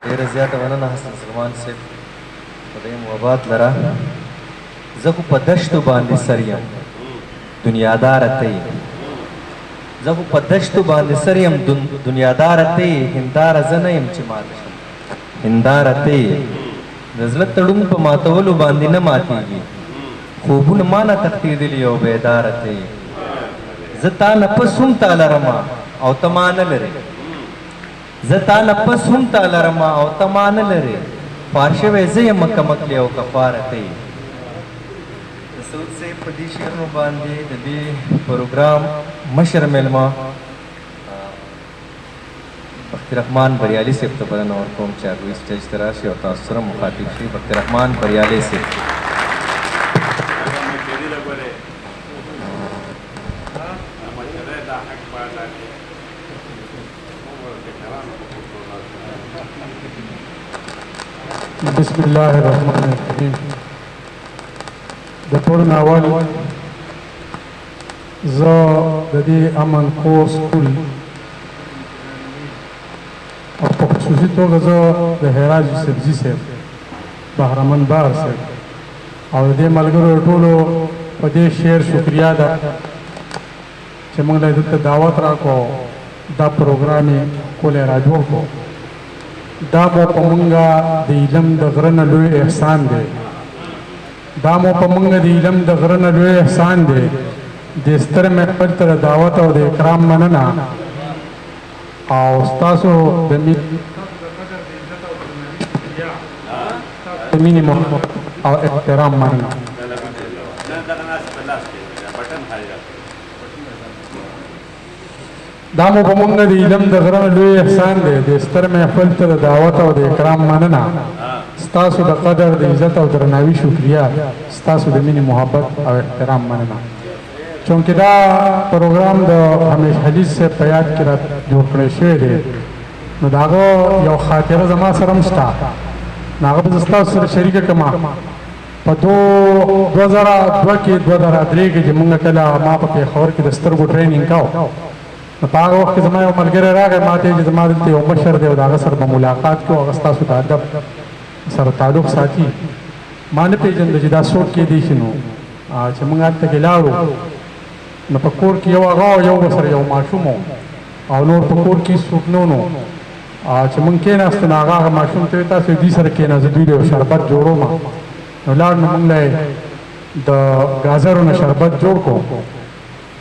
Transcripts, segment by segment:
ډېره زیاته مننه حسن سلمان صاحب خدای مو آباد لره. زه خو په دشتو باندې سر یم دنیاداره ته یې، زه خو په دشتو باندې سر یم دنیاداره ته یې، هنداره زه نه یم چې ماته شم هنداره ته یې. د زړه تړون په ماتولو باندې نه ماتېږي، خوبونه ما نه تښتېدلي او بیداره ته یې. زه تا نه پس هم تا لرمه او ته ما نه لرې، زه تا نه پس هم تا لرمه او ته ما نه لرې. خوار شوی زه یم کمکلې او کفاره ته یې. د سعود صاحب په دې شعرونو باندې د دې پروګرام مشر میلمه بختي رحمان بریالي صاحب ته بلنه ورکوم چې هغوی سټیج ته راشي او تاسو سره مخاطب شي. بختي رحمان بریالي صاحب. بسم الله الرحمن الرحیم. د ټولو نه اول زه د دې امن کور سکول او په خصوصي توګه زه د حراج یوسفزي صاحب، بهرمن بار صاحب او د دې ملګرو ټولو په دې شعر شکریا ده چې موږ له دلته دعوت راکړو، دا پروګرام یې ښکلی راجوړ کړو. دا مو په مونږه د علم د غره نه لوی احسان دی، دا مو په مونږه د علم د غره نه لوی احسان دی. د ستر محفل ته د دعوت او د اکرام مننه او ستاسو د مینې محبت او احترام مننه. دا مو په مونږ د علم د غره نه لوی احسان دی. د ستر محفل ته د دعوت او د اکرام مننه، ستاسو د قدر د عزت او درناوي شکریا، ستاسو د مینې محبت او احترام مننه. چونکې دا پروګرام د همیش حدیث صاحب په یاد کې را جوړ کړی شوی دی، نو د هغه یو خاطره زما سره هم شته، نو هغه به زه ستاسو سره شریکه کړم. په 2002 کې 2003 کې چې مونږ کله ما په پېښور کې د سترګو ټریننګ کوو، نو په هغه وخت کې زما یو ملګری راغی ما ته چې زما دلته یو مشر دی او د هغه سره به ملاقات کوو، هغه ستاسو د ادب سره تعلق ساتي. ما نه پېژنده چې دا څوک کېدی شي. نو چې مونږ هلته کې لاړو نو په کور کې یو هغه او یو ورسره یو ماشوم او نور په کور کې څوک نه نو چې مونږ کېناستو نو هغه ماشوم ته ویل تاسو دوی سره کېنه، زه دوی له یو شربت جوړوم. نو لاړ نو مونږ له د ګازرو نه شربت جوړ کړو.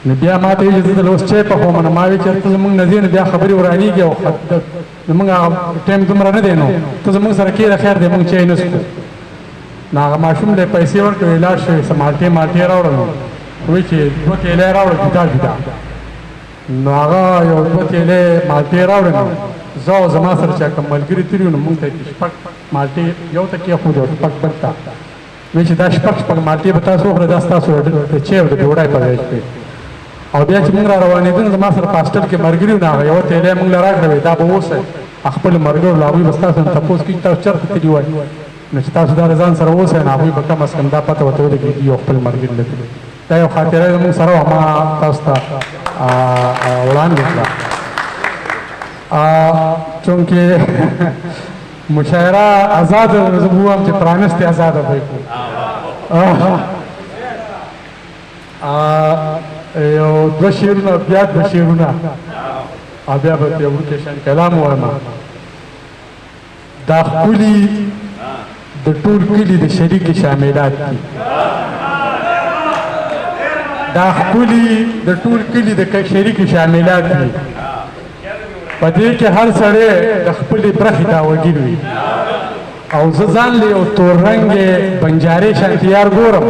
نو بیا ما ته ویل چې زه اوس چای پخوم. نو ما ویل چې ته زموږ نه ځې نو بیا خبرې ورانېږي او زموږ ټایم دومره نه دی، نو ته زموږ سره کښېنه خیر دی مونږ چای نه څښو. نو هغه ماشوم له پیسې ورکړې لاړ شوې څه مالټې راوړه. نو وایي چې 2 کیلې راوړه جدا جدا. نو هغه یو 2 کیلې مالټې راوړې. نو زه او زما سره چې کوم ملګري تللي وو نو مونږ ته یې شپږ مالټې یو ته کېښودې او شپږ بل ته. وایي چې دا شپږ مالټې به تاسو وخورئ، دا ستاسو د چای او د ډوډۍ په ځای شوې. او بیا چې مونږ را روانېدو نو زما سره په هاسټل کې ملګري وو، نو هغه یوه تیلی مونږ له راکړې، دا به اوسئ خپلو ملګرو له هغوی به ستاسو نه تپوس کېږي تاسو چېرته تللي وای، نو چې تاسو دا د ځان سره اوسئ نو هغوی به کم از کم دا پته ورته ولګېږي یو خپل ملګري له تللي. دا یو خاطره زموږ سره وه، ما تاسو ته وړاندې کړه. چونکې مشاعره ازاده زه به ووایم چې پرانستې ازاده به یې کړو. یو 2 شعرونه بیا 2 شعرونه او بیا به یو وروکې شان کلام ووایم. دا ښکلي د ټول کلي د شریکې شاملات دي، دا ښکلي د ټول کلي د شریکې شاملات دي. په دې کې هر سړی د خپلې برخې دعوګیر وي او زه ځان له یو تور رنګې بنجارې شان تیار ګورم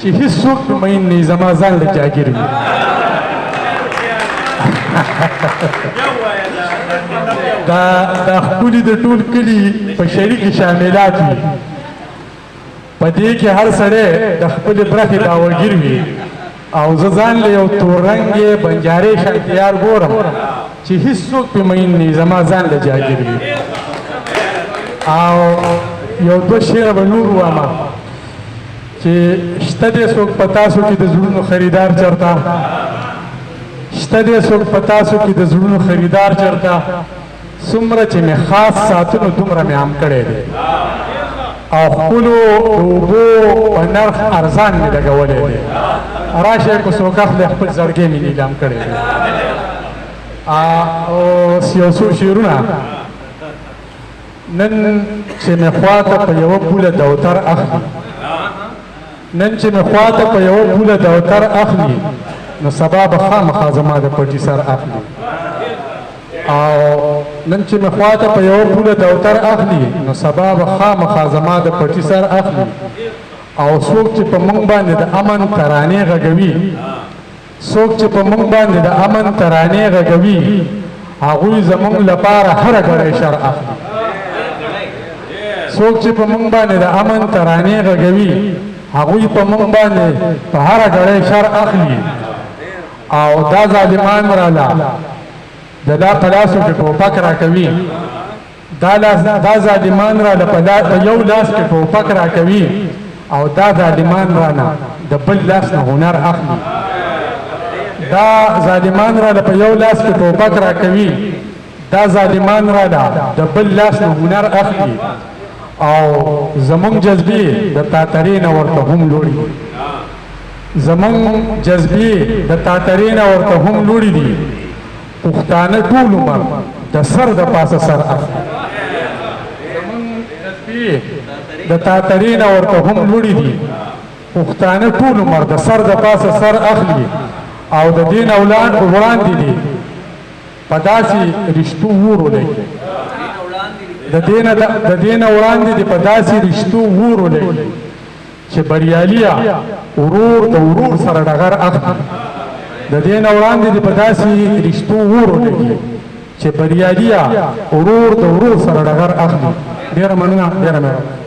چې هېڅوک په مین نه زما ځان له جاګیر وي. دا ښکلي د ټول کلي په شریکې شاملات وي. په دې کې هر سړی د خپلې برخې دعوګیر وي او زه ځان له یو تور رنګې بنجارې شان تیار ګورم چې هېڅوک په مین نه زما ځان له جاګیر وي. او یو 2 شعره به نور ووایم چې شته دی څوک په تاسو کې د زړونو خریدار چېرته، شته دی څوک په تاسو کې د زړونو خریدار چېرته څومره چې مې خاص ساتنو دومره مې عام کړی دی او خپلو اوبو په نرخ ارزان مې لګولی دی راشئ که څوک اخلي خپل زړګی مې نیلام کړی دی اوس یو څو شعرونه نن چې مې خواته په یوه پوله دوتر اخلي نن چې مې خواته په یوه پوله دوتر اخلي نو سبا به خامخا زما د پټي سر اخلي او نن چې مې خواته په یوه پوله دوتر اخلي نو سبا به خامخا زما د پټي سر اخلي او څوک چې په موږ باندې د امن ترانې غږوي څوک چې په موږ باندې د امن ترانې غږوي هغوی زموږ لپاره هره ګړۍ شر اخلي څوک چې په موږ باندې د امن ترانې غږوي هغوی په موږ باندې په هره ګړۍ شر اخلي او دا ظالمان راله د لا په لاسو کې ټوپک راکوي دا ظالمان راله په یو لاس کې ټوپک راکوي او دا ظالمان رانه د بل لاس نه هنر اخلي دا ظالمان راله په یو لاس کې ټوپک راکوي دا ظالمان راله د بل لاس نه هنر اخلي او زمونږ جذبې د تاترې نه ورته هم لوړي دي زمونږ جذبې د تاترې نه ورته هم لوړي دي پښتانه ټول عمر د سر د پاسه سر اخلي زمونږ جذبې د تاترې نه ورته هم لوړي دي پښتانه ټول عمر د سر د پاسه سر اخلي او د دین وړاندې دي په داسې رشتو ورولی د دین وړاندې دي په داسې رشتو ورولی چې بریالیا ورور د ورور سره ډغر اخلي د دین وړاندې دي په داسې رشتو ورولی چې بریالیا ورور د ورور سره ډغر اخلي ډېره مننه ډېره مهرباني